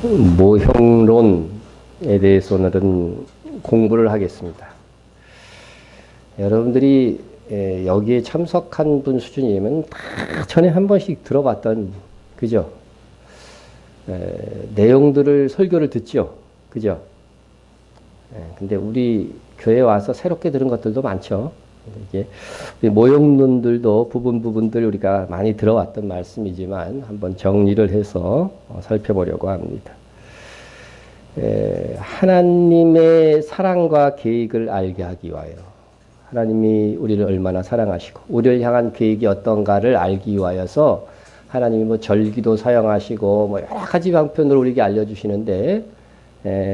모형론에 대해서 오늘은 공부를 하겠습니다. 여러분들이 여기에 참석한 분 수준이면 다 전에 한 번씩 들어봤던, 그죠? 내용들을 설교를 듣죠? 그죠? 근데 우리 교회에 와서 새롭게 들은 것들도 많죠? 이게 모형론들도 부분들 우리가 많이 들어왔던 말씀이지만 한번 정리를 해서 살펴보려고 합니다. 하나님의 사랑과 계획을 알게 하기 위하여, 하나님이 우리를 얼마나 사랑하시고 우리를 향한 계획이 어떤가를 알기 위하여서 하나님이 뭐 절기도 사용하시고 뭐 여러 가지 방편으로 우리에게 알려주시는데,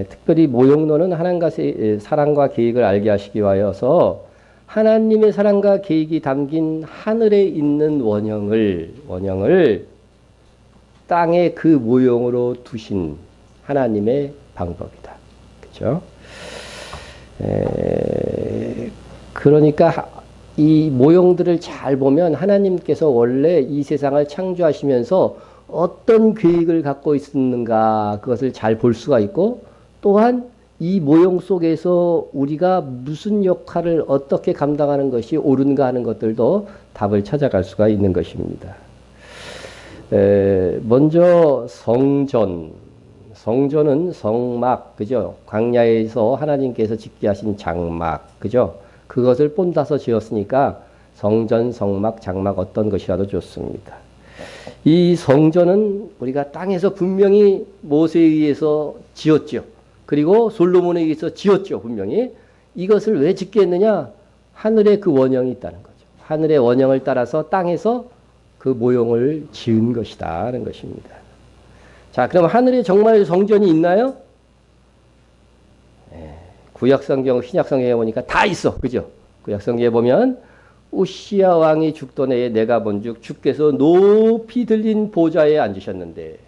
특별히 모형론은 하나님의 사랑과 계획을 알게 하시기 위하여서 하나님의 사랑과 계획이 담긴 하늘에 있는 원형을 땅에 그 모형으로 두신 하나님의 방법이다. 그렇죠? 그러니까 이 모형들을 잘 보면 하나님께서 원래 이 세상을 창조하시면서 어떤 계획을 갖고 있었는가, 그것을 잘 볼 수가 있고, 또한 이 모형 속에서 우리가 무슨 역할을 어떻게 감당하는 것이 옳은가 하는 것들도 답을 찾아갈 수가 있는 것입니다. 먼저 성전은 성막, 그죠? 광야에서 하나님께서 짓게 하신 장막, 그죠? 그것을 본따서 지었으니까 성전, 성막, 장막 어떤 것이라도 좋습니다. 이 성전은 우리가 땅에서 분명히 모세에 의해서 지었죠. 그리고 솔로몬에 의해서 지었죠. 분명히. 이것을 왜 짓게 했느냐? 하늘에 그 원형이 있다는 거죠. 하늘의 원형을 따라서 땅에서 그 모형을 지은 것이다 하는 것입니다. 자, 그럼 하늘에 정말 성전이 있나요? 구약성경, 신약성경에 보니까 다 있어. 그죠? 구약성경에 보면 우시야 왕이 죽던 해에 내가 본즉 주께서 높이 들린 보좌에 앉으셨는데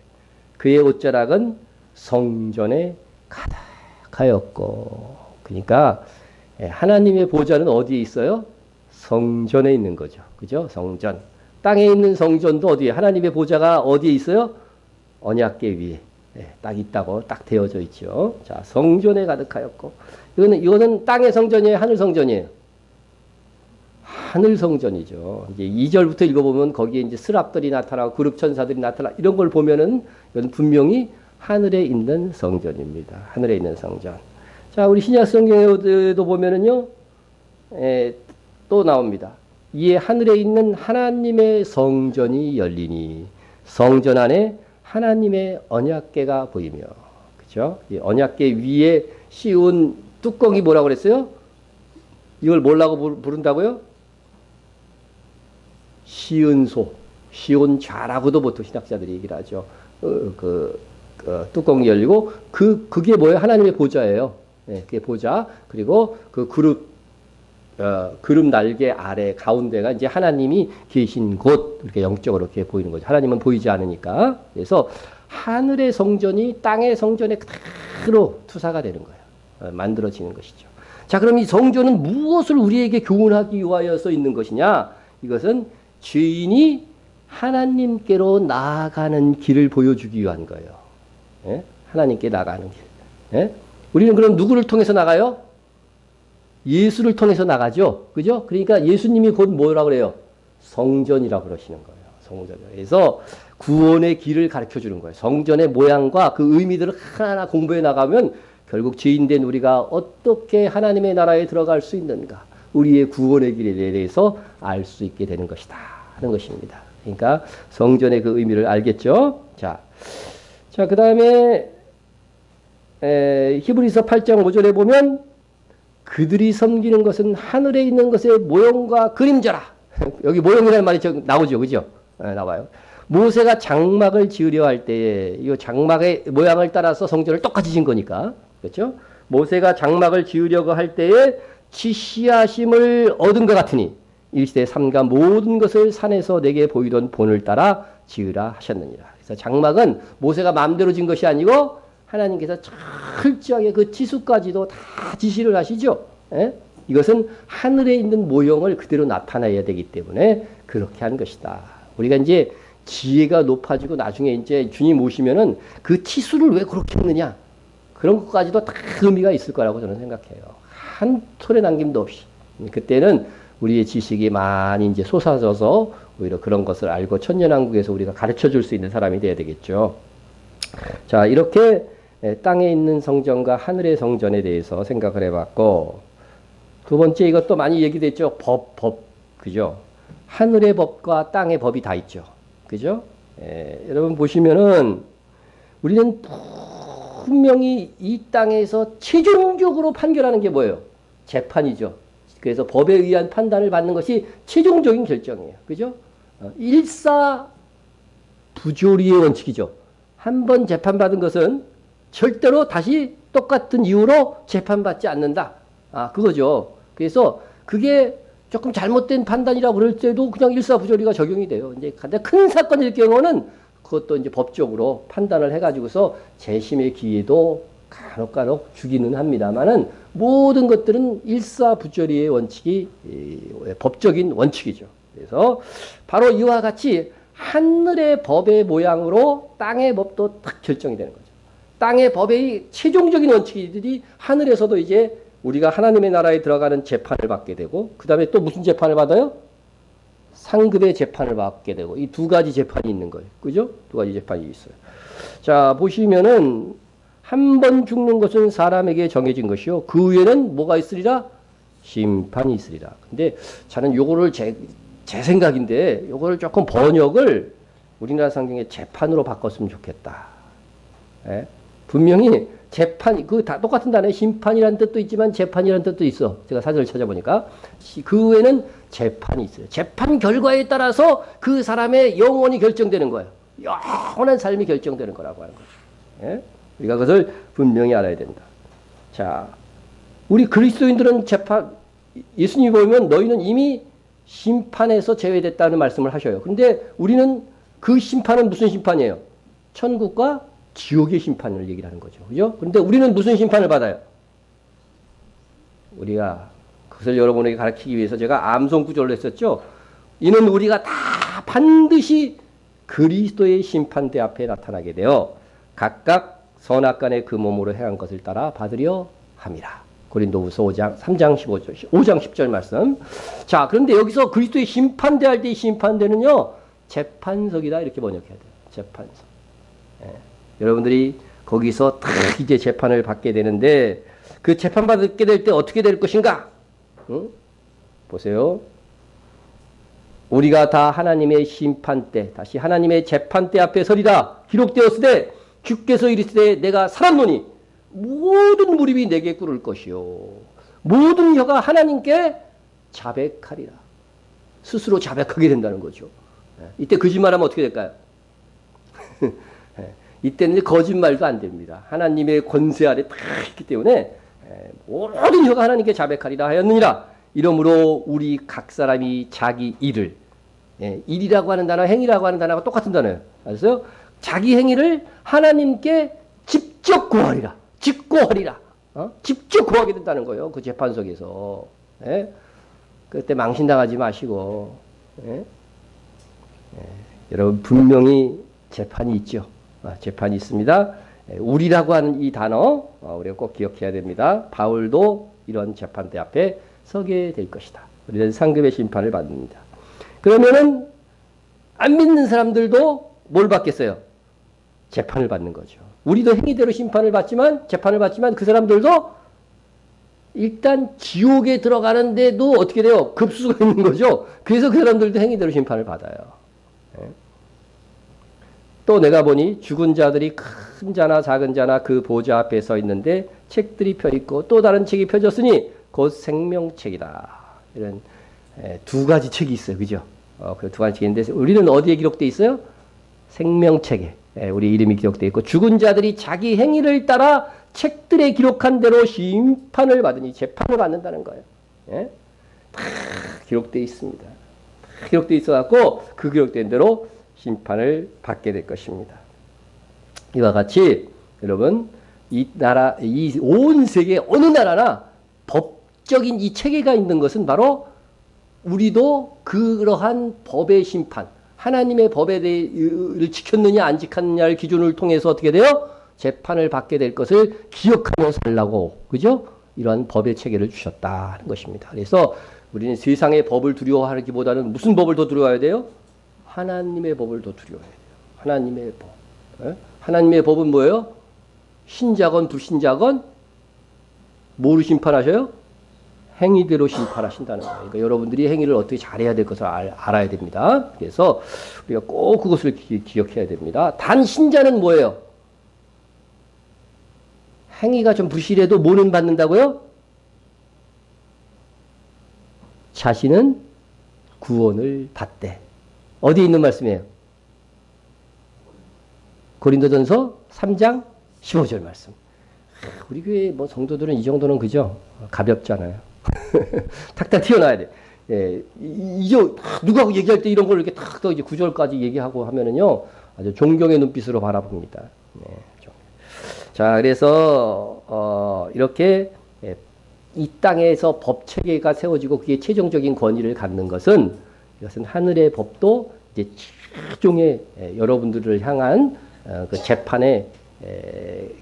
그의 옷자락은 성전에 가득하였고. 그러니까 하나님의 보좌는 어디에 있어요? 성전에 있는 거죠. 그죠? 성전. 땅에 있는 성전도 어디에? 하나님의 보좌가 어디에 있어요? 언약궤 위에 딱 있다고 딱 되어져 있죠. 자, 성전에 가득하였고. 이거는 땅의 성전이에요? 하늘 성전이에요? 하늘 성전이죠. 이제 2절부터 읽어보면 거기에 이제 스랍들이 나타나고 그룹 천사들이 나타나 이런 걸 보면은 이건 분명히 하늘에 있는 성전입니다. 하늘에 있는 성전. 자, 우리 신약 성경에도 보면은요, 또 나옵니다. 이에 하늘에 있는 하나님의 성전이 열리니 성전 안에 하나님의 언약궤가 보이며, 그죠? 이 언약궤 위에 씌운 뚜껑이 뭐라고 그랬어요? 이걸 뭐라고 부른다고요? 시은소, 시온좌라고도 보통 신학자들이 얘기를 하죠. 뚜껑이 열리고 그게 뭐예요? 하나님의 보좌예요. 그게 보좌. 그리고 그 그룹 날개 아래 가운데가 이제 하나님이 계신 곳, 이렇게 영적으로 이렇게 보이는 거죠. 하나님은 보이지 않으니까. 그래서 하늘의 성전이 땅의 성전에 그대로 투사가 되는 거예요. 만들어지는 것이죠. 자, 그럼 이 성전은 무엇을 우리에게 교훈하기 위하여서 있는 것이냐? 이것은 죄인이 하나님께로 나아가는 길을 보여주기 위한 거예요. 하나님께 나가는 길. 우리는 그럼 누구를 통해서 나가요? 예수를 통해서 나가죠. 그죠? 그러니까 예수님이 곧 뭐라고 그래요? 성전이라고 그러시는 거예요. 성전. 그래서 구원의 길을 가르쳐 주는 거예요. 성전의 모양과 그 의미들을 하나하나 공부해 나가면 결국 죄인된 우리가 어떻게 하나님의 나라에 들어갈 수 있는가, 우리의 구원의 길에 대해서 알 수 있게 되는 것이다 하는 것입니다. 그러니까 성전의 그 의미를 알겠죠? 자, 그 다음에 히브리서 8장 5절에 보면 그들이 섬기는 것은 하늘에 있는 것의 모형과 그림자라. 여기 모형이라는 말이 나오죠. 그죠? 나와요. 모세가 장막을 지으려 할 때에 이 장막의 모양을 따라서 성전을 똑같이 지은 거니까. 그렇죠? 모세가 장막을 지으려고 할 때에 지시하심을 얻은 것 같으니 일시대 삼가 모든 것을 산에서 내게 보이던 본을 따라 지으라 하셨느니라. 그래서 장막은 모세가 마음대로 지은 것이 아니고 하나님께서 철저하게 그 지수까지도 다 지시를 하시죠. 이것은 하늘에 있는 모형을 그대로 나타내야 되기 때문에 그렇게 한 것이다. 우리가 이제 지혜가 높아지고 나중에 이제 주님 오시면은 그 치수를 왜 그렇게 했느냐. 그런 것까지도 다 의미가 있을 거라고 저는 생각해요. 한 톨의 남김도 없이. 그때는 우리의 지식이 많이 이제 솟아져서 오히려 그런 것을 알고 천년왕국에서 우리가 가르쳐 줄 수 있는 사람이 돼야 되겠죠. 자, 이렇게 땅에 있는 성전과 하늘의 성전에 대해서 생각을 해봤고, 두 번째 이것도 많이 얘기됐죠. 법. 그죠? 하늘의 법과 땅의 법이 다 있죠. 그죠? 여러분 보시면은 우리는 분명히 이 땅에서 최종적으로 판결하는 게 뭐예요? 재판이죠. 그래서 법에 의한 판단을 받는 것이 최종적인 결정이에요. 그죠? 일사부조리의 원칙이죠. 한 번 재판받은 것은 절대로 다시 똑같은 이유로 재판받지 않는다. 그거죠. 그래서 그게 조금 잘못된 판단이라고 그럴 때도 그냥 일사부조리가 적용이 돼요. 이제 가장 큰 사건일 경우는 그것도 이제 법적으로 판단을 해가지고서 재심의 기회도 간혹 주기는 합니다만은 모든 것들은 일사부조리의 원칙이 법적인 원칙이죠. 그래서 바로 이와 같이 하늘의 법의 모양으로 땅의 법도 딱 결정이 되는 거죠. 땅의 법의 최종적인 원칙이들이 하늘에서도 이제 우리가 하나님의 나라에 들어가는 재판을 받게 되고, 그 다음에 또 무슨 재판을 받아요? 상급의 재판을 받게 되고, 이 두 가지 재판이 있는 거예요. 그죠? 두 가지 재판이 있어요. 자, 보시면은, 한 번 죽는 것은 사람에게 정해진 것이요. 그 후에는 뭐가 있으리라? 심판이 있으리라. 근데 저는 요거를 제 생각인데, 요거를 조금 번역을 우리나라 성경의 재판으로 바꿨으면 좋겠다. 예? 분명히 재판, 다 똑같은 단어에 심판이라는 뜻도 있지만 재판이라는 뜻도 있어. 제가 사전을 찾아보니까. 그 후에는 재판이 있어요. 재판 결과에 따라서 그 사람의 영혼이 결정되는 거예요. 영원한 삶이 결정되는 거라고 하는 거죠. 예? 우리가 그것을 분명히 알아야 된다. 자, 우리 그리스도인들은 예수님이 보면 너희는 이미 심판에서 제외됐다는 말씀을 하셔요. 그런데 우리는 그 심판은 무슨 심판이에요? 천국과 지옥의 심판을 얘기를 하는 거죠. 그죠? 그런데 우리는 무슨 심판을 받아요? 우리가, 그것을 여러분에게 가르치기 위해서 제가 암송 구절로 했었죠. 이는 우리가 다 반드시 그리스도의 심판대 앞에 나타나게 되어 각각 선악간의 그 몸으로 행한 것을 따라 받으려 함이라. 고린도후서 3장 5장 10절 말씀. 자, 그런데 여기서 그리스도의 심판대 할 때 이 심판대는요, 재판석이다. 이렇게 번역해야 돼요. 재판석. 예. 여러분들이 거기서 다 이제 재판을 받게 되는데, 그 재판받게 될 때 어떻게 될 것인가? 응? 보세요. 우리가 다 하나님의 심판대, 다시 하나님의 재판대 앞에 서리라. 기록되었으되 주께서 이르시되 내가 살았노니 모든 무릎이 내게 꿇을 것이요 모든 혀가 하나님께 자백하리라. 스스로 자백하게 된다는 거죠. 이때 거짓말하면 어떻게 될까요? 이때는 거짓말도 안 됩니다. 하나님의 권세 아래 다 있기 때문에 모든 혀가 하나님께 자백하리라 하였느니라. 이러므로 우리 각 사람이 자기 일을, 일이라고 하는 단어, 행위라고 하는 단어가 똑같은 단어예요. 알았어요? 자기 행위를 하나님께 직접 고하리라. 직고하리라. 직접 고하게 된다는 거예요. 그 재판석에서. 그때 망신당하지 마시고. 여러분 분명히 재판이 있죠. 재판이 있습니다. 우리라고 하는 이 단어 우리가 꼭 기억해야 됩니다. 바울도 이런 재판대 앞에 서게 될 것이다. 우리는 상급의 심판을 받습니다. 그러면은 안 믿는 사람들도 뭘 받겠어요? 재판을 받는 거죠. 우리도 행위대로 심판을 받지만, 재판을 받지만 그 사람들도 일단 지옥에 들어가는데도 어떻게 돼요? 급수가 있는 거죠. 그래서 그 사람들도 행위대로 심판을 받아요. 또 내가 보니 죽은 자들이 큰 자나 작은 자나 그 보좌 앞에 서 있는데 책들이 펴 있고 또 다른 책이 펴졌으니 곧 생명책이다. 이런 두 가지 책이 있어요. 그죠? 그 두 가지 책인데 우리는 어디에 기록되어 있어요? 생명책에 우리 이름이 기록되어 있고 죽은 자들이 자기 행위를 따라 책들에 기록한 대로 심판을 받으니 재판을 받는다는 거예요. 다 기록되어 있습니다. 다 기록되어 있어갖고 그 기록된 대로 심판을 받게 될 것입니다. 이와 같이 여러분 이 나라, 이 온 세계 어느 나라나 법적인 이 체계가 있는 것은 바로 우리도 그러한 법의 심판, 하나님의 법에 대해를 지켰느냐 안 지켰느냐를 기준을 통해서 어떻게 돼요? 재판을 받게 될 것을 기억하며 살라고, 그죠? 이러한 법의 체계를 주셨다는 것입니다. 그래서 우리는 세상의 법을 두려워하기보다는 무슨 법을 더 두려워해야 돼요? 하나님의 법을 더 두려워해야 돼요. 하나님의 법. 예? 하나님의 법은 뭐예요? 신자건 불신자건 뭐로 심판하셔요? 행위대로 심판하신다는 거예요. 그러니까 여러분들이 행위를 어떻게 잘해야 될 것을 알아야 됩니다. 그래서 우리가 꼭 그것을 기억해야 됩니다. 단 신자는 뭐예요? 행위가 좀 부실해도 뭐는 받는다고요? 자신은 구원을 받되. 어디에 있는 말씀이에요? 고린도전서 3장 15절 말씀. 우리 교회 뭐 성도들은 이 정도는 그죠? 가볍잖아요. 탁탁 튀어나와야 돼. 예, 이제 누가 얘기할 때 이런 걸 이렇게 탁 또 이제 구절까지 얘기하고 하면은요, 아주 존경의 눈빛으로 바라봅니다. 네, 자, 그래서 이렇게 이 땅에서 법 체계가 세워지고 그게 최종적인 권위를 갖는 것은, 이것은 하늘의 법도 이제 최종의 여러분들을 향한 그 재판의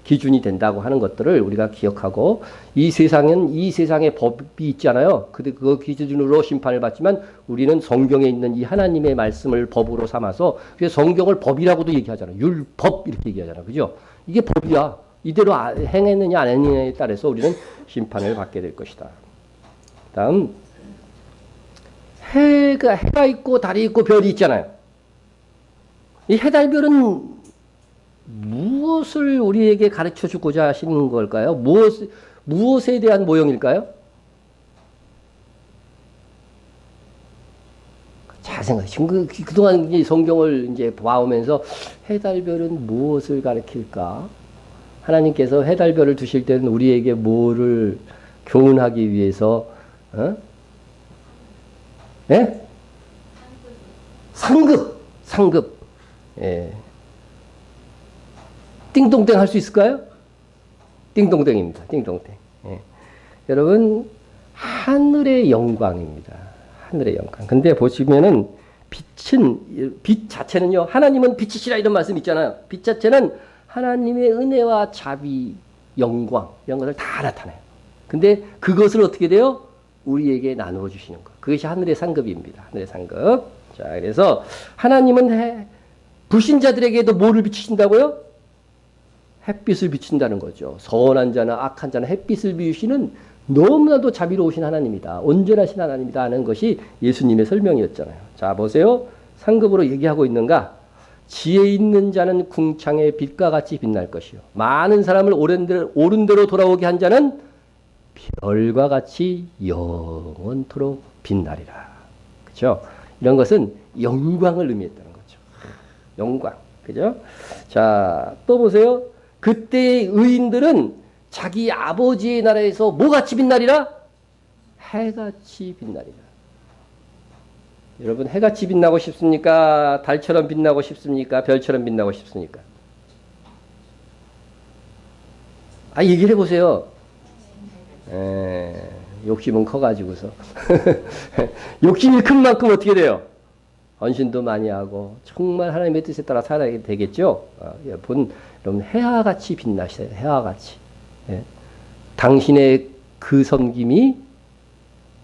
기준이 된다고 하는 것들을 우리가 기억하고, 이 세상은 이 세상의 법이 있잖아요. 그 기준으로 심판을 받지만 우리는 성경에 있는 이 하나님의 말씀을 법으로 삼아서, 그래서 성경을 법이라고도 얘기하잖아요. 율법 이렇게 얘기하잖아요. 그죠? 이게 법이야. 이대로 행했느냐 안 했느냐에 따라서 우리는 심판을 받게 될 것이다. 다음, 해가 있고 달이 있고 별이 있잖아요. 이 해달별은 무엇을 우리에게 가르쳐 주고자 하시는 걸까요? 무엇에 대한 모형일까요? 잘 생각해. 지금 그동안 이제 성경을 이제 봐오면서 해달별은 무엇을 가르칠까? 하나님께서 해달별을 두실 때는 우리에게 뭐를 교훈하기 위해서, 예? 상급. 예. 띵동댕 할 수 있을까요? 띵동댕입니다. 띵동댕. 예. 여러분, 하늘의 영광입니다. 하늘의 영광. 근데 보시면은 빛 자체는요, 하나님은 빛이시라 이런 말씀 있잖아요. 빛 자체는 하나님의 은혜와 자비, 영광, 이런 것을 다 나타내요. 근데 그것을 어떻게 돼요? 우리에게 나누어 주시는 것. 그것이 하늘의 상급입니다. 하늘의 상급. 자, 그래서 하나님은 불신자들에게도 뭐를 비추신다고요? 햇빛을 비춘다는 거죠. 선한 자나 악한 자나 햇빛을 비우시는 너무나도 자비로우신 하나님이다. 온전하신 하나님이다 하는 것이 예수님의 설명이었잖아요. 자, 보세요. 상급으로 얘기하고 있는가? 지혜 있는 자는 궁창의 빛과 같이 빛날 것이요. 많은 사람을 옳은 대로 돌아오게 한 자는 별과 같이 영원토록 빛나리라. 그죠? 이런 것은 영광을 의미했다는 거죠. 영광. 그죠? 자, 또 보세요. 그때의 의인들은 자기 아버지의 나라에서 뭐같이 빛나리라? 해같이 빛나리라. 여러분, 해같이 빛나고 싶습니까? 달처럼 빛나고 싶습니까? 별처럼 빛나고 싶습니까? 얘기를 해보세요. 욕심은 커가지고서. 욕심이 큰 만큼 어떻게 돼요? 헌신도 많이 하고, 정말 하나님의 뜻에 따라 살아야 되겠죠? 여러분, 해와같이 빛나셔요. 해와같이. 예. 당신의 그 섬김이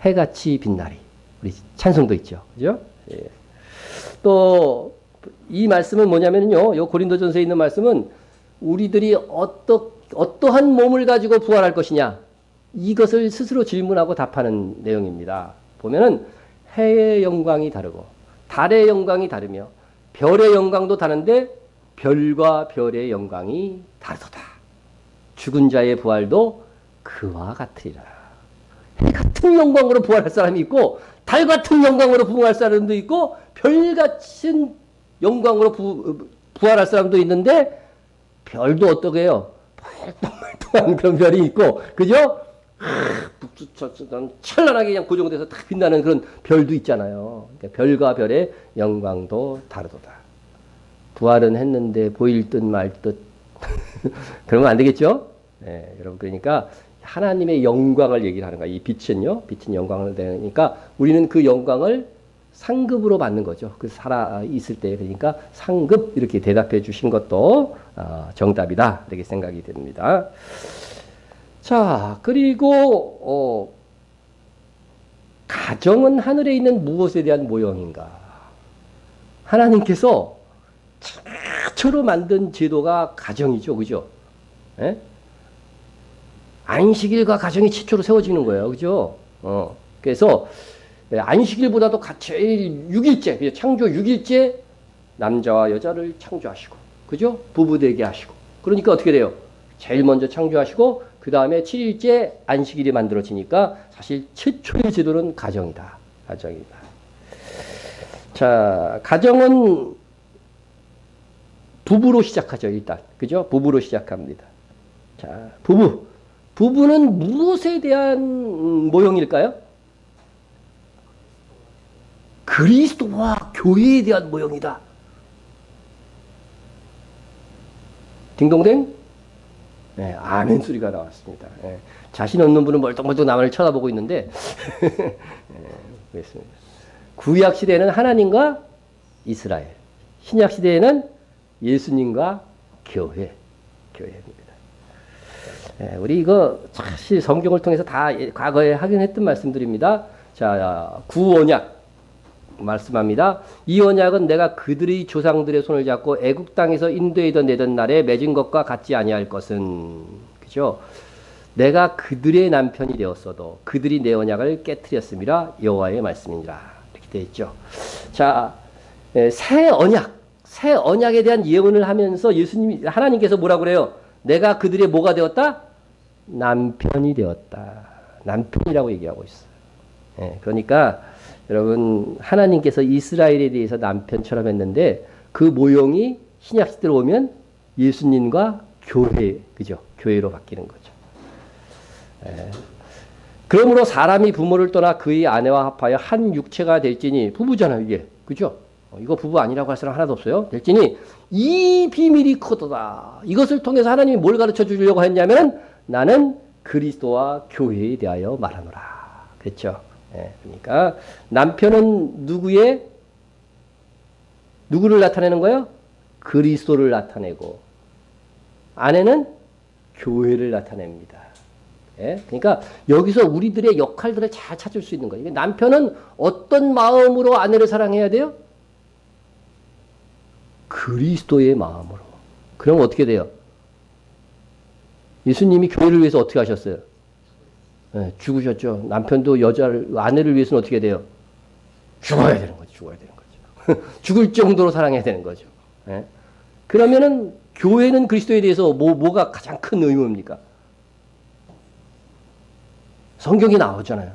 해같이 빛나리. 우리 찬송도 있죠. 그죠? 예. 또, 이 말씀은 뭐냐면요. 요 고린도전서에 있는 말씀은 우리들이 어떠한 몸을 가지고 부활할 것이냐. 이것을 스스로 질문하고 답하는 내용입니다. 보면은 해의 영광이 다르고, 달의 영광이 다르며, 별의 영광도 다른데, 별과 별의 영광이 다르도다. 죽은 자의 부활도 그와 같으리라. 해 같은 영광으로 부활할 사람이 있고, 달 같은 영광으로 부활할 사람도 있고, 별 같은 영광으로 부활할 사람도 있는데, 별도 어떻게 해요? 멀뚱멀뚱한 그런 별이 있고, 그죠? 찬란하게 그냥 고정돼서 딱 빛나는 그런 별도 있잖아요. 그러니까 별과 별의 영광도 다르도다. 부활은 했는데 보일 듯 말 듯. 그러면 안 되겠죠? 네, 여러분, 그러니까 하나님의 영광을 얘기를 하는 거야. 이 빛은요, 빛은 영광을 내니까 우리는 그 영광을 상급으로 받는 거죠. 그 살아 있을 때. 그러니까 상급 이렇게 대답해 주신 것도 정답이다. 이렇게 생각이 됩니다. 자, 그리고 가정은 하늘에 있는 무엇에 대한 모형인가? 하나님께서 최초로 만든 제도가 가정이죠. 그죠? 예? 안식일과 가정이 최초로 세워지는 거예요. 그죠? 그래서 안식일보다도 제일 6일째, 창조 6일째 남자와 여자를 창조하시고, 그죠? 부부되게 하시고. 그러니까 어떻게 돼요? 제일 먼저 창조하시고, 그 다음에 7일째 안식일이 만들어지니까 사실 최초의 제도는 가정이다. 가정이다. 자, 가정은 부부로 시작하죠, 일단. 그죠? 부부로 시작합니다. 자, 부부. 부부는 무엇에 대한 모형일까요? 그리스도와 교회에 대한 모형이다. 딩동댕? 네, 아멘 소리가 나왔습니다. 네, 자신 없는 분은 멀뚱멀뚱 나만을 쳐다보고 있는데, 네, 그렇습니다. 구약 시대에는 하나님과 이스라엘, 신약 시대에는 예수님과 교회입니다. 네, 우리 이거 사실 성경을 통해서 다 과거에 하긴 했던 말씀드립니다. 자, 구언약 말씀합니다. 이 언약은 내가 그들의 조상들의 손을 잡고 애국 땅에서 인도에던 내던 날에 맺은 것과 같지 아니할 것은, 그죠? 내가 그들의 남편이 되었어도 그들이 내 언약을 깨뜨렸음이라 여호와의 말씀이니라. 이렇게 되어 있죠. 자, 새 언약에 대한 예언을 하면서 예수님이 하나님께서 뭐라고 그래요? 내가 그들의 뭐가 되었다? 남편이 되었다. 남편이라고 얘기하고 있어요. 예, 그러니까 여러분 하나님께서 이스라엘에 대해서 남편처럼 했는데 그 모형이 신약 시대로 오면 예수님과 교회, 그죠? 교회로 바뀌는 거죠. 예. 그러므로 사람이 부모를 떠나 그의 아내와 합하여 한 육체가 될지니 부부잖아요, 이게. 그죠? 이거 부부 아니라고 할 사람 하나도 없어요. 될지니 이 비밀이 크도다. 이것을 통해서 하나님이 뭘 가르쳐 주려고 했냐면 나는 그리스도와 교회에 대하여 말하노라. 그렇죠? 예, 그러니까 남편은 누구를 나타내는 거예요? 그리스도를 나타내고 아내는 교회를 나타냅니다. 예, 그러니까 여기서 우리들의 역할들을 잘 찾을 수 있는 거예요. 남편은 어떤 마음으로 아내를 사랑해야 돼요? 그리스도의 마음으로. 그럼 어떻게 돼요? 예수님이 교회를 위해서 어떻게 하셨어요? 네, 죽으셨죠. 남편도 아내를 위해서는 어떻게 돼요? 죽어야 되는 거죠. 죽어야 되는 거죠. 죽을 정도로 사랑해야 되는 거죠. 네? 그러면은 교회는 그리스도에 대해서 뭐가 가장 큰 의무입니까? 성경이 나오잖아요.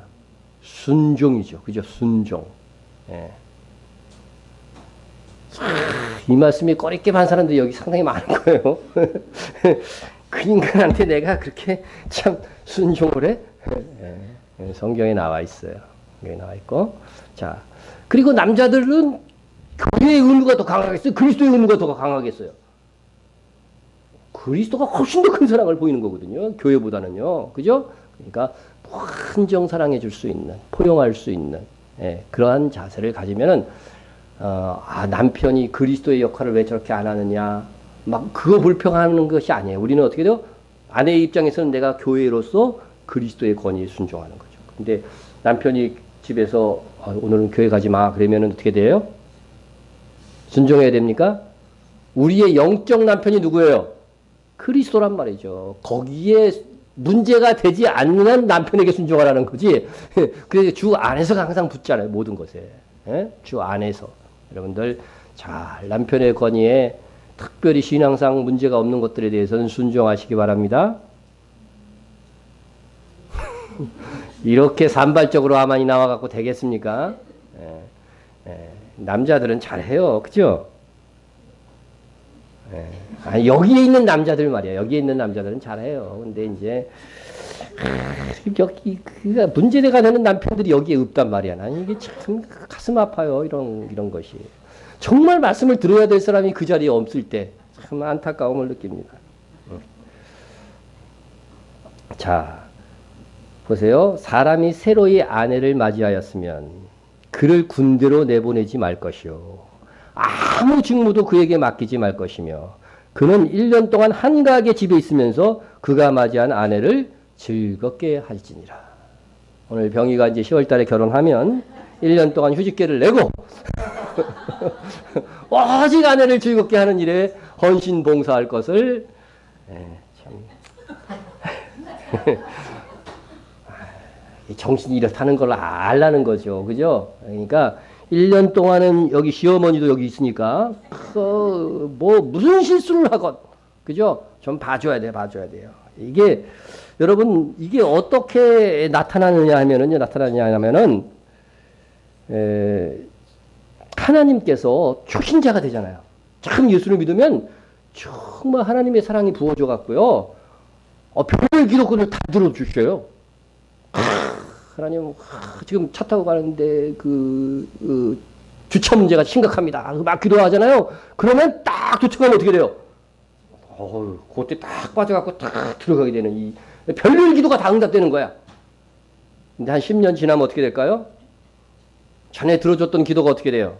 순종이죠. 그죠? 순종. 네. 이 말씀이 꺼리게 한 사람들이 여기 상당히 많은 거예요. 그 인간한테 내가 그렇게 참 순종을 해? 성경에 나와 있어요. 성경에 나와 있고. 자, 그리고 남자들은 교회의 의무가 더 강하겠어요? 그리스도의 의무가 더 강하겠어요? 그리스도가 훨씬 더 큰 사랑을 보이는 거거든요. 교회보다는요. 그죠? 그러니까 한정 사랑해 줄 수 있는, 포용할 수 있는, 그러한 자세를 가지면은, 남편이 그리스도의 역할을 왜 저렇게 안 하느냐. 막 그거 불평하는 것이 아니에요. 우리는 어떻게 돼요? 아내의 입장에서는 내가 교회로서 그리스도의 권위에 순종하는 거죠. 근데 남편이 집에서 오늘은 교회 가지 마. 그러면은 어떻게 돼요? 순종해야 됩니까? 우리의 영적 남편이 누구예요? 그리스도란 말이죠. 거기에 문제가 되지 않는 남편에게 순종하라는 거지. 그래서 주 안에서 항상 붙잖아요. 모든 것에. 주 안에서. 여러분들 잘 남편의 권위에 특별히 신앙상 문제가 없는 것들에 대해서는 순종하시기 바랍니다. 이렇게 산발적으로 아만이 나와갖고 되겠습니까? 남자들은 잘해요. 그죠? 아니, 여기에 있는 남자들 말이야. 여기에 있는 남자들은 잘해요. 근데 이제, 문제가 되는 남편들이 여기에 없단 말이야. 난 이게 참 가슴 아파요. 이런 것이. 정말 말씀을 들어야 될 사람이 그 자리에 없을 때 참 안타까움을 느낍니다. 자, 보세요. 사람이 새로이 아내를 맞이하였으면 그를 군대로 내보내지 말 것이요. 아무 직무도 그에게 맡기지 말 것이며 그는 1년 동안 한가하게 집에 있으면서 그가 맞이한 아내를 즐겁게 할지니라. 오늘 병이가 이제 10월 달에 결혼하면 1년 동안 휴직계를 내고 오직 아내를 즐겁게 하는 일에 헌신 봉사할 것을 참 정신이 이렇다는 걸 알라는 거죠. 그죠? 그러니까 1년 동안은 여기 시어머니도 여기 있으니까 뭐 무슨 실수를 하건 그죠? 좀 봐줘야 돼요. 이게 여러분 이게 어떻게 나타나느냐 하면은 하나님께서 초신자가 되잖아요. 참 예수를 믿으면 정말 하나님의 사랑이 부어져 갖고요. 별별 기도권을 다 들어주셔요. 하나님 지금 차 타고 가는데 주차 문제가 심각합니다. 막 기도하잖아요. 그러면 딱 도착하면 어떻게 돼요? 그때 딱 빠져갖고 딱 들어가게 되는 이 별별 기도가 다 응답되는 거야. 근데 한 10년 지나면 어떻게 될까요? 전에 들어줬던 기도가 어떻게 돼요?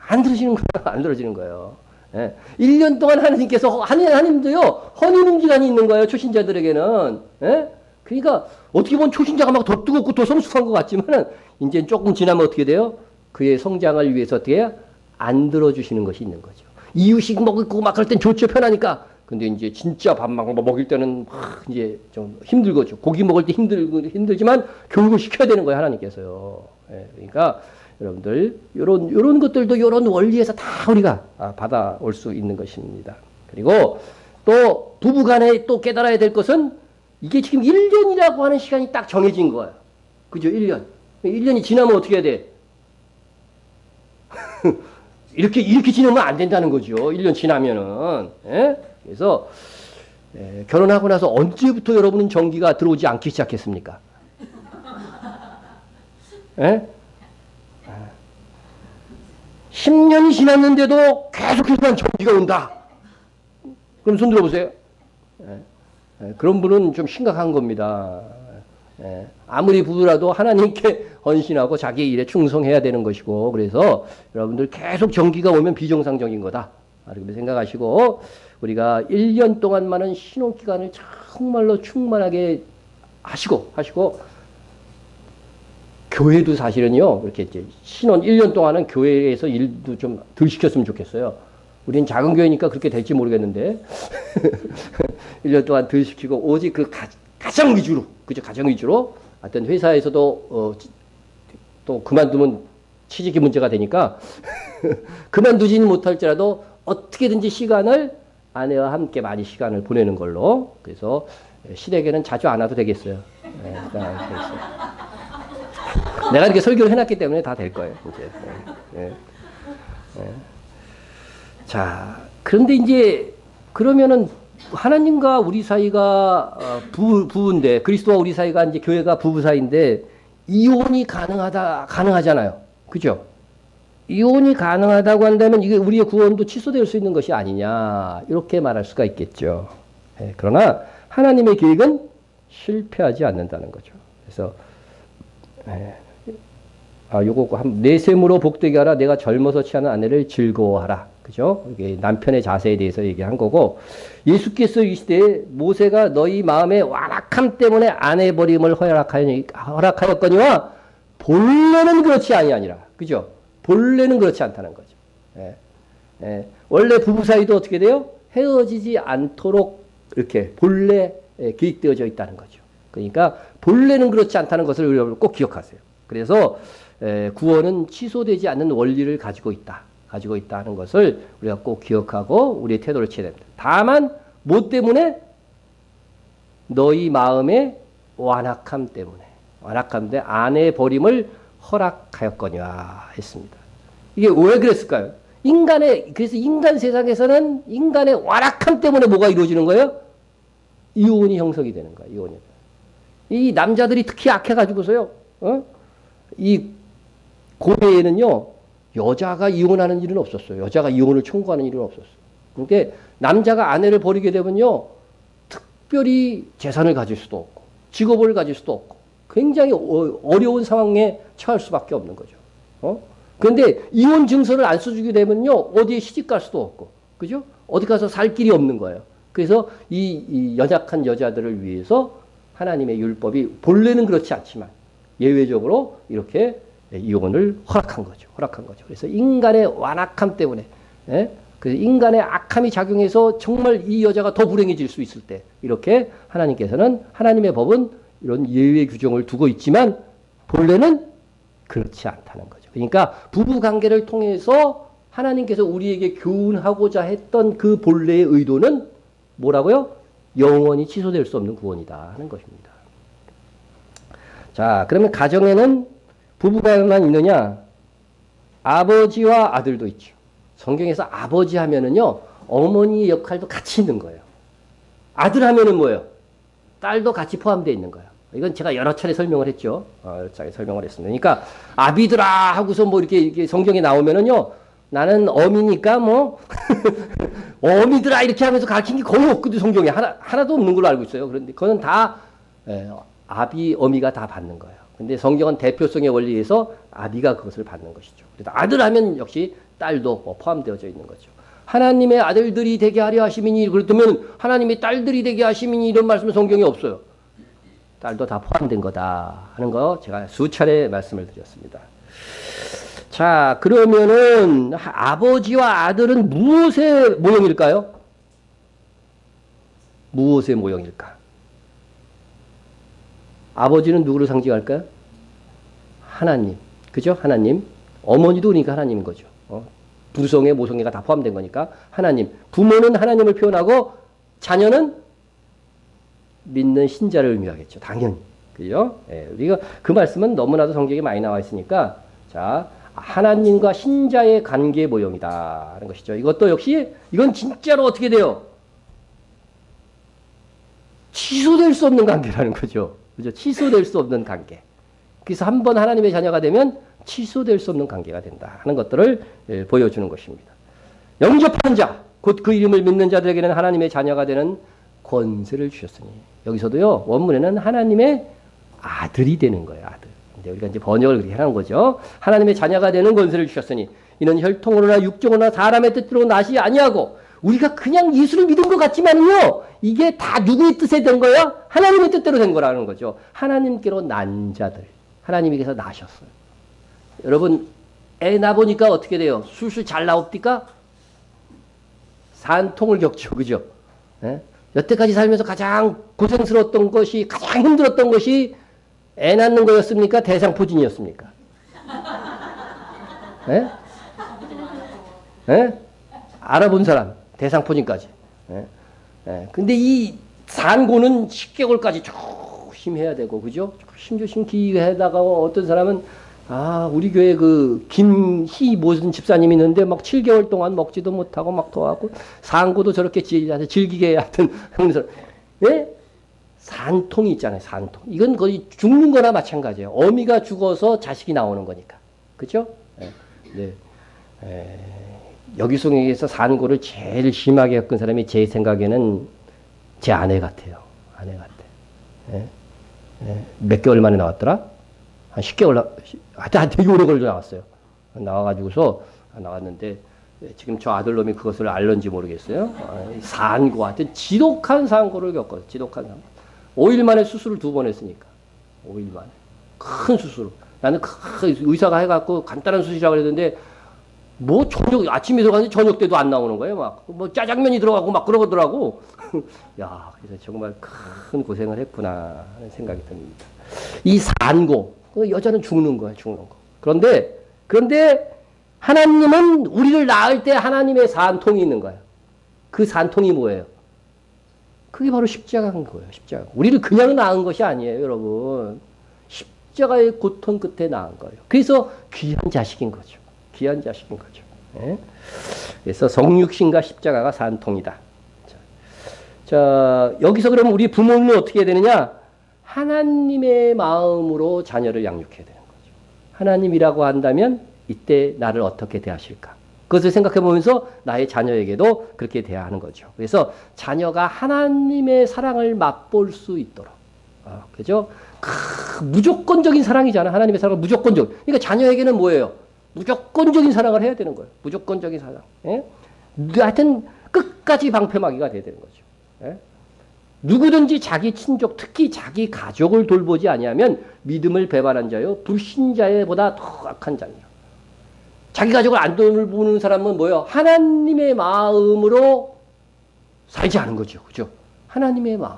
안 들어지는 거예요. 예. 1년 동안 하나님께서, 하나님도요, 허니문 기간이 있는 거예요, 초신자들에게는. 예? 그러니까, 어떻게 보면 초신자가 막 더 뜨겁고 더 성숙한 것 같지만은, 이제 조금 지나면 어떻게 돼요? 그의 성장을 위해서 어떻게 해요? 안 들어주시는 것이 있는 거죠. 이유식 먹고 막 할 땐 좋죠, 편하니까. 근데 이제 진짜 밥 먹일 때는 이제 좀 힘들거죠. 고기 먹을 때 힘들지만 교육을 시켜야 되는 거예요, 하나님께서요. 예. 그러니까, 여러분들 요런 것들도 요런 원리에서 다 우리가 받아올 수 있는 것입니다. 그리고 또 부부간에 또 깨달아야 될 것은 이게 지금 1년이라고 하는 시간이 딱 정해진 거예요. 그죠? 1년. 1년이 지나면 어떻게 해야 돼? 이렇게 지나면 안 된다는 거죠. 1년 지나면은. 예? 그래서 결혼하고 나서 언제부터 여러분은 전기가 들어오지 않기 시작했습니까? 예? 10년이 지났는데도 계속해서 전기가 온다. 그럼 손 들어보세요. 그런 분은 좀 심각한 겁니다. 아무리 부부라도 하나님께 헌신하고 자기 일에 충성해야 되는 것이고, 그래서 여러분들 계속 전기가 오면 비정상적인 거다. 그렇게 생각하시고, 우리가 1년 동안만은 신혼기간을 정말로 충만하게 하시고, 교회도 사실은요, 이렇게 이제 신혼 1년 동안은 교회에서 일도 좀 덜 시켰으면 좋겠어요. 우리는 작은 교회니까 그렇게 될지 모르겠는데, 1년 동안 덜 시키고, 오직 그 가정 위주로, 그죠? 가정 위주로. 하여튼 회사에서도, 또 그만두면 취직이 문제가 되니까, 그만두지는 못할지라도 어떻게든지 시간을 아내와 함께 많이 시간을 보내는 걸로. 그래서 시댁에는 자주 안 와도 되겠어요. 내가 이렇게 설교를 해놨기 때문에 다 될 거예요. 이제. 자, 그런데 이제 그러면은 하나님과 우리 사이가 부부인데 그리스도와 우리 사이가 이제 교회가 부부 사이인데 이혼이 가능하잖아요. 그죠? 이혼이 가능하다고 한다면 이게 우리의 구원도 취소될 수 있는 것이 아니냐 이렇게 말할 수가 있겠죠. 그러나 하나님의 계획은 실패하지 않는다는 거죠. 그래서 요거 내 셈으로 복되게 하라. 내가 젊어서 취하는 아내를 즐거워하라. 그죠? 이게 남편의 자세에 대해서 얘기한 거고, 예수께서 이 시대에 모세가 너희 마음의 완악함 때문에 아내 버림을 허락하였거니와 본래는 그렇지 아니하니라. 그죠? 본래는 그렇지 않다는 거죠. 원래 부부 사이도 어떻게 돼요? 헤어지지 않도록 이렇게 본래 계획되어져 있다는 거죠. 그러니까 본래는 그렇지 않다는 것을 여러분 꼭 기억하세요. 그래서 구원은 취소되지 않는 원리를 가지고 있다는 것을 우리가 꼭 기억하고 우리의 태도를 취해야 됩니다. 다만 뭐 때문에? 너희 마음의 완악함 때문에 아내의 버림을 허락하였거니와 했습니다. 이게 왜 그랬을까요? 그래서 인간 세상에서는 인간의 완악함 때문에 뭐가 이루어지는 거예요? 이혼이 형성이 되는 거예요. 이혼이. 이 남자들이 특히 악해가지고서요. 이 고대에는요. 여자가 이혼하는 일은 없었어요. 여자가 이혼을 청구하는 일은 없었어요. 그러니까 남자가 아내를 버리게 되면요. 특별히 재산을 가질 수도 없고 직업을 가질 수도 없고 굉장히 어려운 상황에 처할 수밖에 없는 거죠. 그런데 이혼 증서를 안 써주게 되면요, 어디에 시집 갈 수도 없고, 그죠? 어디 가서 살 길이 없는 거예요. 그래서 이 연약한 여자들을 위해서 하나님의 율법이 본래는 그렇지 않지만 예외적으로 이렇게 이혼을 허락한 거죠. 허락한 거죠. 그래서 인간의 완악함 때문에, 그래서 인간의 악함이 작용해서 정말 이 여자가 더 불행해질 수 있을 때 이렇게 하나님께서는 하나님의 법은 이런 예외 규정을 두고 있지만 본래는 그렇지 않다는 거죠. 그러니까 부부 관계를 통해서 하나님께서 우리에게 교훈하고자 했던 그 본래의 의도는 뭐라고요? 영원히 취소될 수 없는 구원이다 하는 것입니다. 자, 그러면 가정에는 부부가만 있느냐? 아버지와 아들도 있죠. 성경에서 아버지 하면은요, 어머니의 역할도 같이 있는 거예요. 아들 하면은 뭐예요? 딸도 같이 포함되어 있는 거예요. 이건 제가 여러 차례 설명을 했죠. 여러 차례 설명을 했습니다. 그러니까 아비들아 하고서 뭐 이렇게 성경에 나오면은요, 나는 어미니까 뭐 어미들아 이렇게 하면서 가르친 게 거의 없거든요. 성경에 하나도 없는 걸로 알고 있어요. 그런데 그거는 다 아비, 어미가 다 받는 거예요. 근데 성경은 대표성의 원리에서 아비가 그것을 받는 것이죠. 그래서 아들 하면 역시 딸도 포함되어져 있는 거죠. 하나님의 아들들이 되게 하려 하심이니, 그렇다면 하나님의 딸들이 되게 하심이니 이런 말씀은 성경에 없어요. 딸도 다 포함된 거다 하는 거 제가 수차례 말씀을 드렸습니다. 자, 그러면은 아버지와 아들은 무엇의 모형일까요? 무엇의 모형일까? 아버지는 누구를 상징할까요? 하나님. 그죠? 하나님. 어머니도 그러니까 하나님인 거죠. 부성애, 모성애가 다 포함된 거니까 하나님. 부모는 하나님을 표현하고 자녀는 믿는 신자를 의미하겠죠. 당연히. 그죠? 예, 우리가 그 말씀은 너무나도 성경에 많이 나와 있으니까 자, 하나님과 신자의 관계 모형이다 하는 것이죠. 이것도 역시 이건 진짜로 어떻게 돼요? 취소될 수 없는 관계라는 거죠. 그죠? 취소될 수 없는 관계. 그래서 한번 하나님의 자녀가 되면 취소될 수 없는 관계가 된다 하는 것들을 보여주는 것입니다. 영접하는 자, 곧 그 이름을 믿는 자들에게는 하나님의 자녀가 되는 권세를 주셨으니. 여기서도요, 원문에는 하나님의 아들이 되는 거예요, 아들. 근데 우리가 이제 번역을 그렇게 하는 거죠. 하나님의 자녀가 되는 권세를 주셨으니 이는 혈통으로나 육정으로나 사람의 뜻대로 나시 아니하고 우리가 그냥 예수를 믿은 것 같지만요, 이게 다 누구의 뜻에 된 거야? 하나님의 뜻대로 된 거라는 거죠. 하나님께로 난 자들. 하나님께서 나셨어요. 여러분, 애 낳아보니까 어떻게 돼요? 술술 잘 나옵니까? 산통을 겪죠. 그죠? 예? 여태까지 살면서 가장 고생스러웠던 것이, 가장 힘들었던 것이 애 낳는 거였습니까? 대상포진이었습니까? 예? 예? 알아본 사람, 대상포진까지. 예? 예. 근데 이 산고는 10개월까지 조심 해야 되고, 그죠? 조심 기회에다가 어떤 사람은, 우리 교회 그 김희 모슨 집사님이 있는데 막 7개월 동안 먹지도 못하고 막 도와갖고 산고도 저렇게 즐기게 하여튼 하는 사람. 예? 산통이 있잖아요, 산통. 이건 거의 죽는 거나 마찬가지예요. 어미가 죽어서 자식이 나오는 거니까. 그죠? 예. 네. 여기서 산고를 제일 심하게 겪은 사람이 제 생각에는 제 아내 같아요. 아내 같아. 예? 예. 몇 개월 만에 나왔더라? 한 10개월, 하여튼 되게 오래 걸려 나왔어요. 나와가지고서 나왔는데, 지금 저 아들놈이 그것을 알는지 모르겠어요. 산고, 하여튼 지독한 산고를 겪었어요. 지독한 산고. 5일 만에 수술을 2번 했으니까. 5일 만에. 큰 수술을. 나는 의사가 해갖고 간단한 수술이라고 그랬는데, 뭐 저녁, 아침에 들어가는데 저녁 때도 안 나오는 거예요. 막, 뭐 짜장면이 들어가고 막 그러더라고. 야, 그래서 정말 큰 고생을 했구나 하는 생각이 듭니다. 이 산고. 여자는 죽는 거야, 죽는 거. 그런데 하나님은 우리를 낳을 때 하나님의 산통이 있는 거야. 그 산통이 뭐예요? 그게 바로 십자가인 거예요, 십자가. 우리를 그냥 낳은 것이 아니에요, 여러분. 십자가의 고통 끝에 낳은 거예요. 그래서 귀한 자식인 거죠. 귀한 자식인 거죠. 네? 그래서 성육신과 십자가가 산통이다. 자, 여기서 그러면 우리 부모는 어떻게 해야 되느냐? 하나님의 마음으로 자녀를 양육해야 되는 거죠. 하나님이라고 한다면 이때 나를 어떻게 대하실까? 그것을 생각해 보면서 나의 자녀에게도 그렇게 대해야 하는 거죠. 그래서 자녀가 하나님의 사랑을 맛볼 수 있도록 그죠? 무조건적인 사랑이잖아. 하나님의 사랑은 무조건적. 그러니까 자녀에게는 뭐예요? 무조건적인 사랑을 해야 되는 거예요. 무조건적인 사랑. 예? 하여튼 끝까지 방패막이가 돼야 되는 거죠. 예? 누구든지 자기 친족, 특히 자기 가족을 돌보지 아니하면 믿음을 배반한 자요 불신자보다 더 악한 자니라. 자기 가족을 안 돌보는 사람은 뭐예요? 하나님의 마음으로 살지 않은 거죠. 그죠? 하나님의 마음.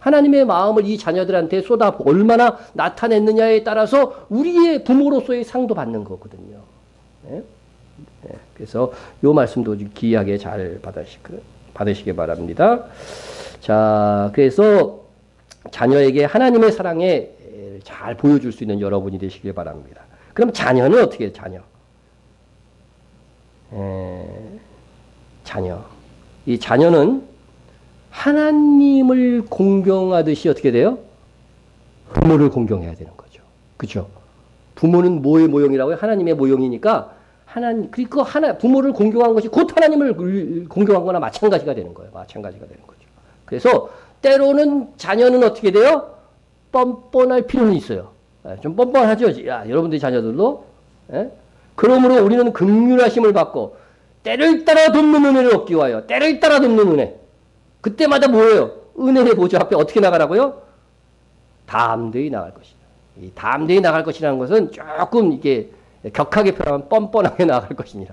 하나님의 마음을 이 자녀들한테 얼마나 나타냈느냐에 따라서 우리의 부모로서의 상도 받는 거거든요. 네? 네. 그래서 요 말씀도 귀하게 잘 받으시기 바랍니다. 자, 그래서 자녀에게 하나님의 사랑에 잘 보여줄 수 있는 여러분이 되시길 바랍니다. 그럼 자녀는 어떻게 해요? 자녀. 이 자녀는 하나님을 공경하듯이 어떻게 돼요? 부모를 공경해야 되는 거죠. 그죠? 부모는 뭐의 모형이라고요? 하나님의 모형이니까 부모를 공경한 것이 곧 하나님을 공경한 거나 마찬가지가 되는 거예요. 마찬가지가 되는 거죠. 그래서 때로는 자녀는 어떻게 돼요? 뻔뻔할 필요는 있어요. 좀 뻔뻔하죠. 여러분들의 자녀들도. 그러므로 우리는 긍휼하심을 받고 때를 따라 돕는 은혜를 얻기 위하여 때를 따라 돕는 은혜. 그때마다 뭐예요? 은혜의 보좌 앞에 어떻게 나가라고요? 담대히 나갈 것이다. 이 담대히 나갈 것이라는 것은 조금 이게 격하게 표현하면 뻔뻔하게 나갈 것이니라.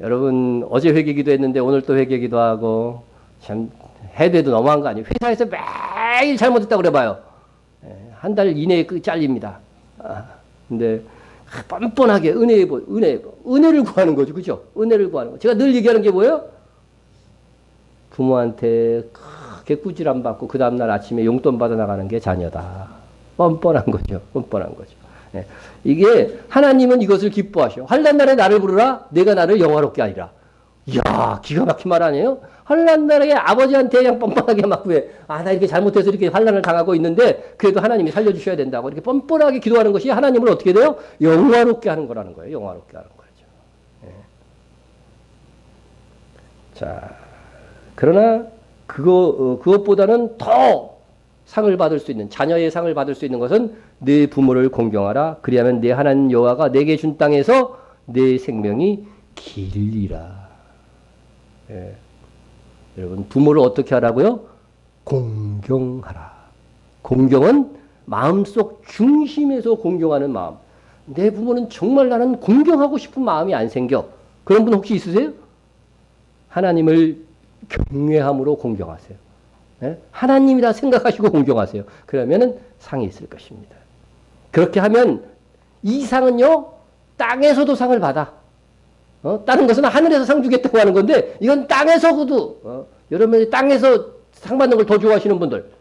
여러분 어제 회개기도 했는데 오늘 또 회개기도 하고 참 해도 너무한 거 아니에요? 회사에서 매일 잘못했다고 그래봐요. 한 달 이내에 잘립니다. 근데 뻔뻔하게 은혜를 구하는 거죠. 그죠? 은혜를 구하는 거. 제가 늘 얘기하는 게 뭐예요? 부모한테 크게 꾸지람 받고 그 다음날 아침에 용돈 받아 나가는 게 자녀다. 뻔뻔한 거죠. 뻔뻔한 거죠. 이게 하나님은 이것을 기뻐하셔. 환난 날에 나를 부르라. 내가 나를 영화롭게 하리라. 이야, 기가 막힌 말 아니에요? 환난 날에 아버지한테 그냥 뻔뻔하게 막 왜, 나 이렇게 잘못해서 이렇게 환난을 당하고 있는데 그래도 하나님이 살려주셔야 된다고 이렇게 뻔뻔하게 기도하는 것이 하나님을 어떻게 돼요? 영화롭게 하는 거라는 거예요. 영화롭게 하는 거죠. 자, 그러나 그것보다는 더 상을 받을 수 있는, 자녀의 상을 받을 수 있는 것은 내 부모를 공경하라. 그리하면 내 하나님 여호와가 내게 준 땅에서 내 생명이 길리라. 여러분 부모를 어떻게 하라고요? 공경하라. 공경은 마음속 중심에서 공경하는 마음. 내 부모는 정말 나는 공경하고 싶은 마음이 안 생겨. 그런 분 혹시 있으세요? 하나님을 경외함으로 공경하세요. 하나님이라 생각하시고 공경하세요. 그러면은 상이 있을 것입니다. 그렇게 하면 이 상은요, 땅에서도 상을 받아. 다른 것은 하늘에서 상 주겠다고 하는 건데, 이건 땅에서도, 여러분이 땅에서 상 받는 걸 더 좋아하시는 분들,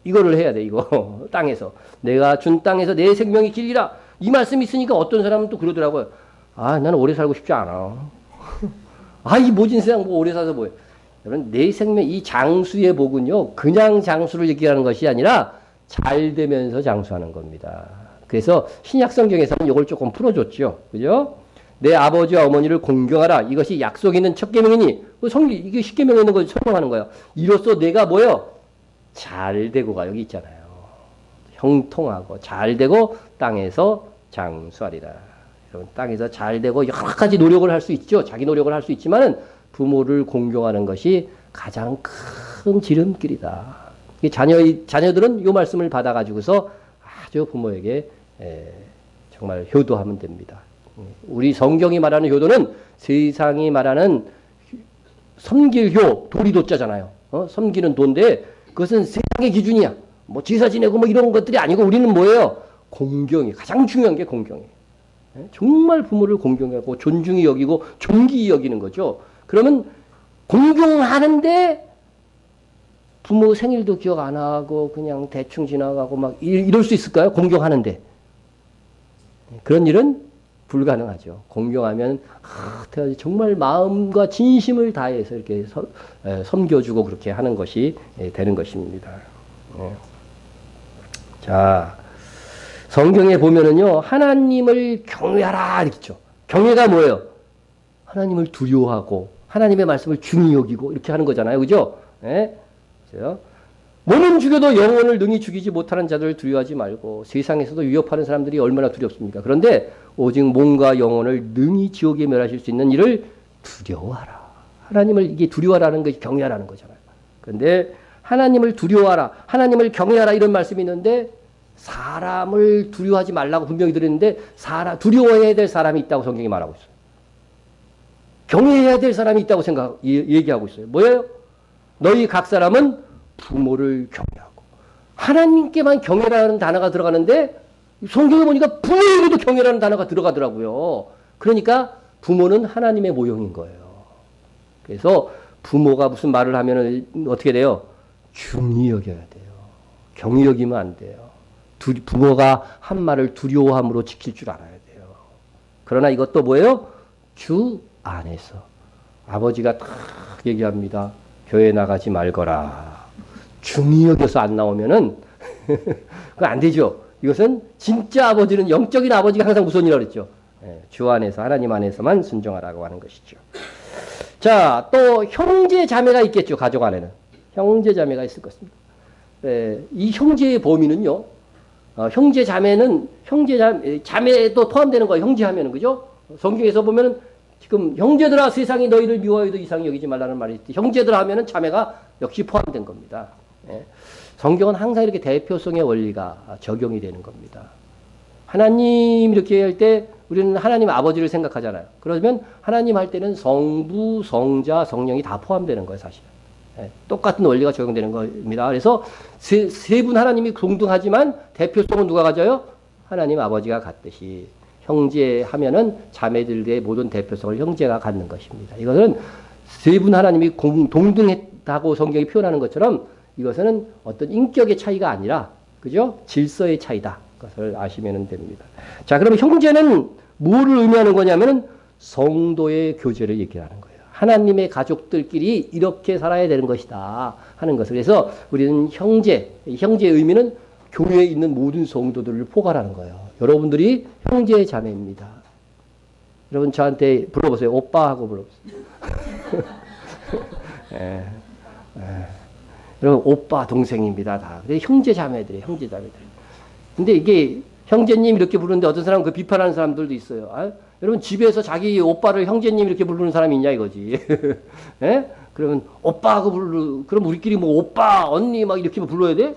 이거를 해야 돼, 이거. 땅에서. 내가 준 땅에서 내 생명이 길리라. 이 말씀이 있으니까 어떤 사람은 또 그러더라고요. 나는 오래 살고 싶지 않아. 이 모진 세상 뭐 오래 살아서 뭐해. 여러분, 내 생명, 이 장수의 복은요, 그냥 장수를 얘기하는 것이 아니라 잘 되면서 장수하는 겁니다. 그래서 신약 성경에서는 이걸 조금 풀어줬죠. 그죠? 내 아버지와 어머니를 공경하라. 이것이 약속 있는 첫 계명이니, 이게 십계명에 있는 걸 설명하는 거예요. 이로써 내가 뭐예요? 잘 되고가 여기 있잖아요. 형통하고 잘 되고 땅에서 장수하리라. 여러분, 땅에서 잘 되고 여러 가지 노력을 할 수 있죠. 자기 노력을 할 수 있지만은 부모를 공경하는 것이 가장 큰 지름길이다. 자녀들은 이 말씀을 받아가지고서 아주 부모에게 정말 효도하면 됩니다. 우리 성경이 말하는 효도는 세상이 말하는 섬길 돌이 도자잖아요. 섬기는 도인데 그것은 세상의 기준이야. 뭐 제사 지내고 뭐 이런 것들이 아니고 우리는 뭐예요? 공경이 가장 중요한 게 공경이에요. 정말 부모를 공경하고 존중히 여기고 존귀히 여기는 거죠. 그러면 공경하는데 부모 생일도 기억 안 하고 그냥 대충 지나가고 막 이럴 수 있을까요? 공경하는데. 그런 일은 불가능하죠. 공경하면 정말 마음과 진심을 다해서 이렇게 섬겨주고 그렇게 하는 것이 되는 것입니다. 자, 성경에 보면은요, 하나님을 경외하라 이렇죠. 경외가 뭐예요? 하나님을 두려워하고 하나님의 말씀을 중히 여기고 이렇게 하는 거잖아요, 그죠? 그죠? 몸은 죽여도 영혼을 능히 죽이지 못하는 자들을 두려워하지 말고 세상에서도 위협하는 사람들이 얼마나 두렵습니까? 그런데 오직 몸과 영혼을 능히 지옥에 멸하실 수 있는 이를 두려워하라. 하나님을 이게 두려워하라는 것이 경외하라는 거잖아요. 그런데 하나님을 두려워하라, 하나님을 경외하라 이런 말씀이 있는데 사람을 두려워하지 말라고 분명히 들었는데 두려워해야 될 사람이 있다고 성경이 말하고 있어요. 경외해야 될 사람이 있다고 얘기하고 있어요. 뭐예요? 너희 각 사람은 부모를 경외하고 하나님께만 경외라는 단어가 들어가는데 성경에 보니까 부모에게도 경외라는 단어가 들어가더라고요. 그러니까 부모는 하나님의 모형인 거예요. 그래서 부모가 무슨 말을 하면 어떻게 돼요? 중히 여겨야 돼요. 경히 여기면 안 돼요. 부모가 한 말을 두려워함으로 지킬 줄 알아야 돼요. 그러나 이것도 뭐예요? 주 안에서. 아버지가 딱 얘기합니다. 교회 나가지 말거라. 중히 여겨서 안 나오면은 그건 안 되죠. 이것은 진짜 아버지는 영적인 아버지가 항상 우선이라고 그랬죠. 주 안에서 하나님 안에서만 순종하라고 하는 것이죠. 자, 또 형제 자매가 있겠죠. 가족 안에는 형제 자매가 있을 것입니다. 이 형제의 범위는요. 형제 자매는 자매도 포함되는 거예요. 형제 하면은 그죠? 성경에서 보면은 지금 형제들아 세상이 너희를 미워해도 이상히 여기지 말라는 말이 있듯 형제들 하면은 자매가 역시 포함된 겁니다. 성경은 항상 이렇게 대표성의 원리가 적용이 되는 겁니다. 하나님 이렇게 할 때 우리는 하나님 아버지를 생각하잖아요. 그러면 하나님 할 때는 성부, 성자, 성령이 다 포함되는 거예요, 사실. 똑같은 원리가 적용되는 겁니다. 그래서 세 분 하나님이 동등하지만 대표성은 누가 가져요? 하나님 아버지가 갖듯이 형제 하면은 자매들의 모든 대표성을 형제가 갖는 것입니다. 이것은 세 분 하나님이 동등했다고 성경이 표현하는 것처럼 이것은 어떤 인격의 차이가 아니라 그죠? 질서의 차이다. 그것을 아시면 됩니다. 자, 그러면 형제는 뭐를 의미하는 거냐면은 성도의 교제를 얘기하는 거예요. 하나님의 가족들끼리 이렇게 살아야 되는 것이다 하는 것을. 그래서 우리는 형제의 의미는 교회에 있는 모든 성도들을 포괄하는 거예요. 여러분들이 형제 자매입니다. 여러분 저한테 불러보세요. 오빠 하고 불러보세요. 여러분 오빠 동생입니다. 다. 형제 자매들이에요. 형제 자매들. 근데 이게 형제님 이렇게 부르는데 어떤 사람은 그 비판하는 사람들도 있어요. 여러분 집에서 자기 오빠를 형제님 이렇게 부르는 사람이 있냐 이거지. 예? 그러면 오빠하고 그럼 우리끼리 뭐 오빠, 언니 막 이렇게 불러야 돼?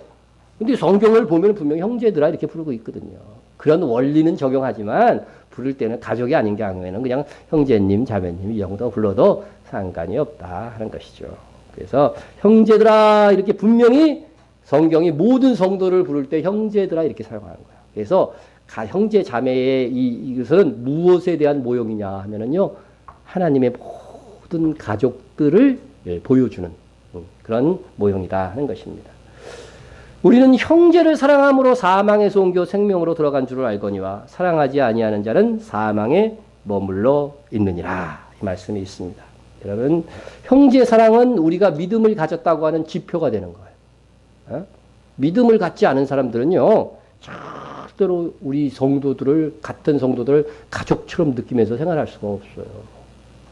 근데 성경을 보면 분명히 형제들아 이렇게 부르고 있거든요. 그런 원리는 적용하지만 부를 때는 가족이 아닌 경우에는 그냥 형제님, 자매님 이 정도 불러도 상관이 없다 하는 것이죠. 그래서 형제들아 이렇게 분명히 성경이 모든 성도를 부를 때 형제들아 이렇게 사용하는 거예요. 그래서 형제 자매의 이것은 무엇에 대한 모형이냐 하면은요, 하나님의 모든 가족들을 보여주는 그런 모형이다 하는 것입니다. 우리는 형제를 사랑함으로 사망에서 옮겨 생명으로 들어간 줄을 알거니와 사랑하지 아니하는 자는 사망에 머물러 있느니라. 이 말씀이 있습니다. 여러분, 형제 사랑은 우리가 믿음을 가졌다고 하는 지표가 되는 거예요. 믿음을 갖지 않은 사람들은요, 절대로 우리 성도들을, 같은 성도들을 가족처럼 느끼면서 생활할 수가 없어요.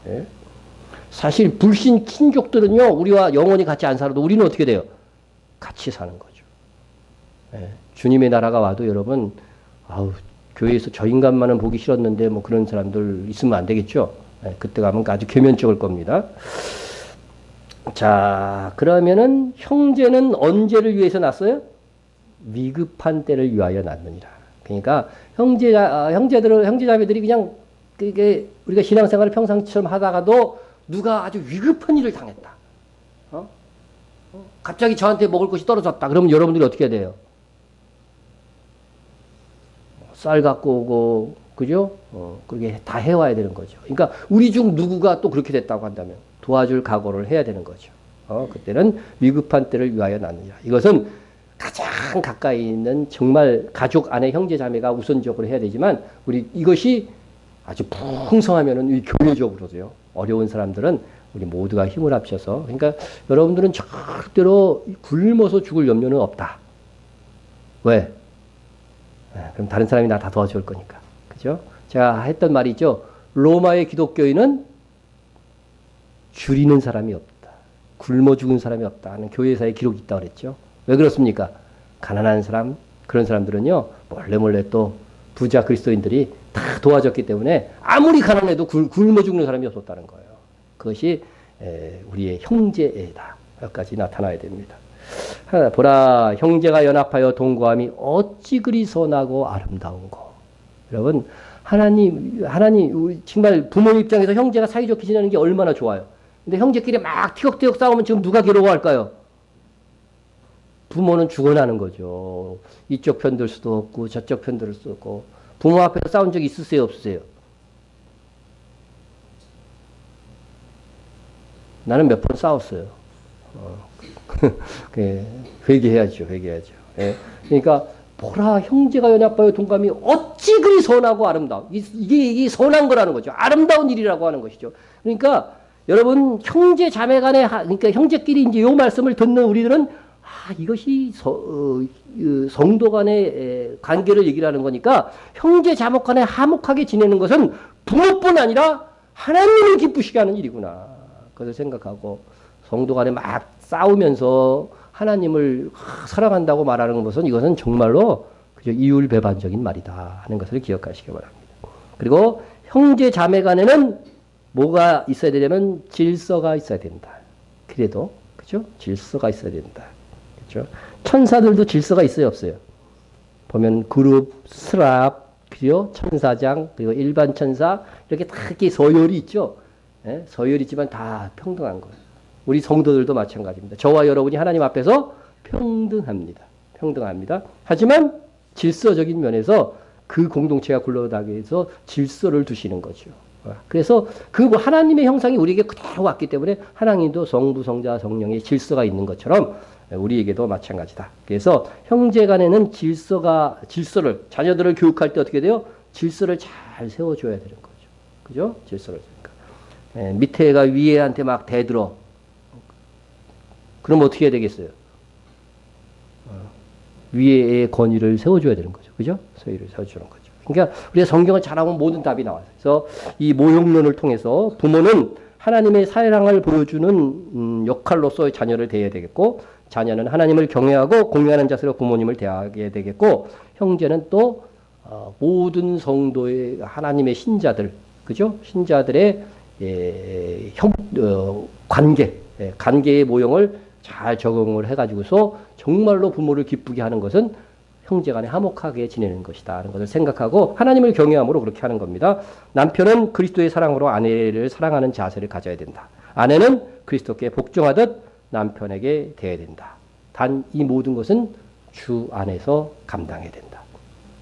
예? 사실 불신 친족들은요, 우리와 영원히 같이 안 살아도 우리는 어떻게 돼요? 같이 사는 거죠. 예? 주님의 나라가 와도 여러분, 교회에서 저 인간만은 보기 싫었는데 뭐 그런 사람들 있으면 안 되겠죠? 예? 그때 가면 아주 계면적일 겁니다. 자, 그러면은 형제는 언제를 위해서 났어요? 위급한 때를 위하여 낳느니라. 그러니까 형제자매들이 그냥 그게 우리가 신앙생활을 평상시처럼 하다가도 누가 아주 위급한 일을 당했다. 갑자기 저한테 먹을 것이 떨어졌다. 그러면 여러분들이 어떻게 해야 돼요? 쌀 갖고 오고, 그죠? 그렇게 다 해와야 되는 거죠. 그러니까 우리 중 누구가 또 그렇게 됐다고 한다면 도와줄 각오를 해야 되는 거죠. 그때는 위급한 때를 위하여 낳느니라. 이것은 가장 가까이 있는 정말 가족 안에 형제 자매가 우선적으로 해야 되지만 이것이 아주 풍성하면은 이 교회적으로도요. 어려운 사람들은 우리 모두가 힘을 합쳐서 그러니까 여러분들은 절대로 굶어서 죽을 염려는 없다. 왜? 그럼 다른 사람이 나 다 도와줄 거니까. 그죠? 제가 했던 말이 있죠. 로마의 기독교인은 줄이는 사람이 없다. 굶어 죽은 사람이 없다 하는 교회사의 기록이 있다고 그랬죠. 왜 그렇습니까? 가난한 사람, 그런 사람들은요, 몰래 또 부자 그리스도인들이 다 도와줬기 때문에 아무리 가난해도 굶어 죽는 사람이 없었다는 거예요. 그것이 우리의 형제애다. 여기까지 나타나야 됩니다. 보라, 형제가 연합하여 동거함이 어찌 그리 선하고 아름다운고. 여러분, 하나님, 정말 부모 입장에서 형제가 사이좋게 지내는 게 얼마나 좋아요. 근데 형제끼리 막 티격태격 싸우면 지금 누가 괴로워할까요? 부모는 죽어나는 거죠. 이쪽 편 들 수도 없고 저쪽 편 들 수도 없고. 부모 앞에서 싸운 적 있으세요? 없으세요? 나는 몇 번 싸웠어요. 회개해야죠. 예. 그러니까 보라, 형제가 연합하여 동감이 어찌 그리 선하고 아름다워. 이게 선한 거라는 거죠. 아름다운 일이라고 하는 것이죠. 그러니까 여러분, 형제 자매 간에, 그러니까 형제끼리 이제 요 말씀을 듣는 우리들은 이것이 성도 간의 관계를 얘기를 하는 거니까 형제 자매 간에 화목하게 지내는 것은 부모뿐 아니라 하나님을 기쁘시게 하는 일이구나. 그것을 생각하고 성도 간에 막 싸우면서 하나님을 사랑한다고 말하는 것은 이것은 정말로 그저 이율배반적인 말이다 하는 것을 기억하시기 바랍니다. 그리고 형제 자매 간에는 뭐가 있어야 되냐면 질서가 있어야 된다. 그래도 그죠? 질서가 있어야 된다. 그죠? 천사들도 질서가 있어요, 없어요? 보면 그룹, 스랍, 그리고 천사장, 그리고 일반 천사 이렇게 다 이렇게 서열이 있죠. 예? 서열이 있지만 다 평등한 거예요. 우리 성도들도 마찬가지입니다. 저와 여러분이 하나님 앞에서 평등합니다. 하지만 질서적인 면에서 그 공동체가 굴러가기 위해서 질서를 두시는 거죠. 그래서 그 하나님의 형상이 우리에게 그대로 왔기 때문에 하나님도 성부, 성자, 성령의 질서가 있는 것처럼 우리에게도 마찬가지다. 그래서 형제 간에는 질서를, 자녀들을 교육할 때 어떻게 돼요? 질서를 잘 세워줘야 되는 거죠. 그죠? 질서를. 그러니까. 밑에 애가 위에 한테 막 대들어. 그럼 어떻게 해야 되겠어요? 위에의 권위를 세워줘야 되는 거죠. 그죠? 서위를 세워주는 거죠. 그러니까 우리가 성경을 잘 알면 모든 답이 나와요. 그래서 이 모형론을 통해서 부모는 하나님의 사랑을 보여주는 역할로서 자녀를 대해야 되겠고, 자녀는 하나님을 경외하고 공유하는 자세로 부모님을 대하게 되겠고, 형제는 또 모든 성도의 하나님의 신자들, 그죠? 신자들의 관계의 모형을 잘 적용을 해가지고서 정말로 부모를 기쁘게 하는 것은 형제간에 화목하게 지내는 것이다 하는 것을 생각하고 하나님을 경외함으로 그렇게 하는 겁니다. 남편은 그리스도의 사랑으로 아내를 사랑하는 자세를 가져야 된다. 아내는 그리스도께 복종하듯 남편에게 대해야 된다. 단 이 모든 것은 주 안에서 감당해야 된다.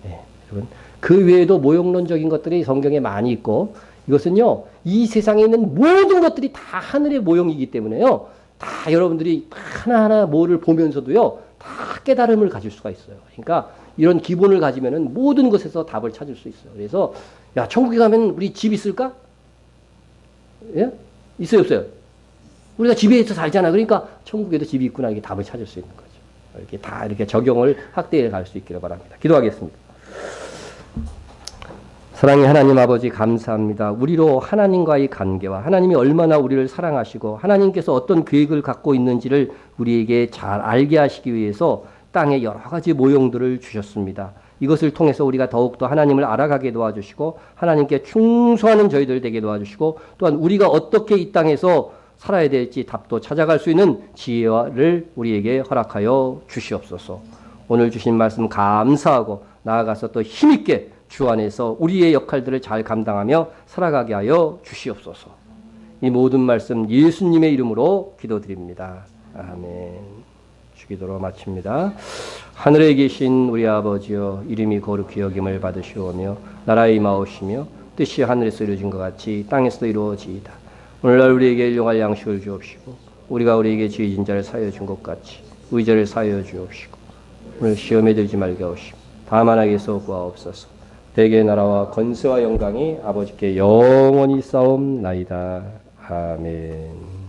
네, 여러분. 그 외에도 모형론적인 것들이 성경에 많이 있고, 이것은요, 이 세상에 있는 모든 것들이 다 하늘의 모형이기 때문에요, 다 여러분들이 하나하나 뭐를 보면서도요, 다 깨달음을 가질 수가 있어요. 그러니까 이런 기본을 가지면은 모든 것에서 답을 찾을 수 있어요. 그래서, 야, 천국에 가면 우리 집 있을까? 예? 있어요, 없어요? 우리가 집에서 살잖아. 그러니까 천국에도 집이 있구나. 이게 답을 찾을 수 있는 거죠. 이렇게 다 이렇게 적용을 확대해 갈 수 있기를 바랍니다. 기도하겠습니다. 사랑의 하나님 아버지 감사합니다. 우리로 하나님과의 관계와 하나님이 얼마나 우리를 사랑하시고 하나님께서 어떤 계획을 갖고 있는지를 우리에게 잘 알게 하시기 위해서 땅에 여러 가지 모형들을 주셨습니다. 이것을 통해서 우리가 더욱더 하나님을 알아가게 도와주시고 하나님께 충성하는 저희들 되게 도와주시고 또한 우리가 어떻게 이 땅에서 살아야 될지 답도 찾아갈 수 있는 지혜를 우리에게 허락하여 주시옵소서. 오늘 주신 말씀 감사하고 나아가서 또 힘있게 주 안에서 우리의 역할들을 잘 감당하며 살아가게 하여 주시옵소서. 이 모든 말씀 예수님의 이름으로 기도드립니다. 아멘. 주기도로 마칩니다. 하늘에 계신 우리 아버지여, 이름이 거룩히 여김을 받으시오며 나라의 임하오시며 뜻이 하늘에서 이루어진 것 같이 땅에서도 이루어지이다. 오늘날 우리에게 일용할 양식을 주옵시고 우리가 우리에게 죄진 자를 사하여 준 것 같이 우리 죄를 사하여 주옵시고 오늘 시험에 들지 말게 하옵시고 다만 악에서 구하옵소서. 대개의 나라와 권세와 영광이 아버지께 영원히 싸움나이다. 아멘.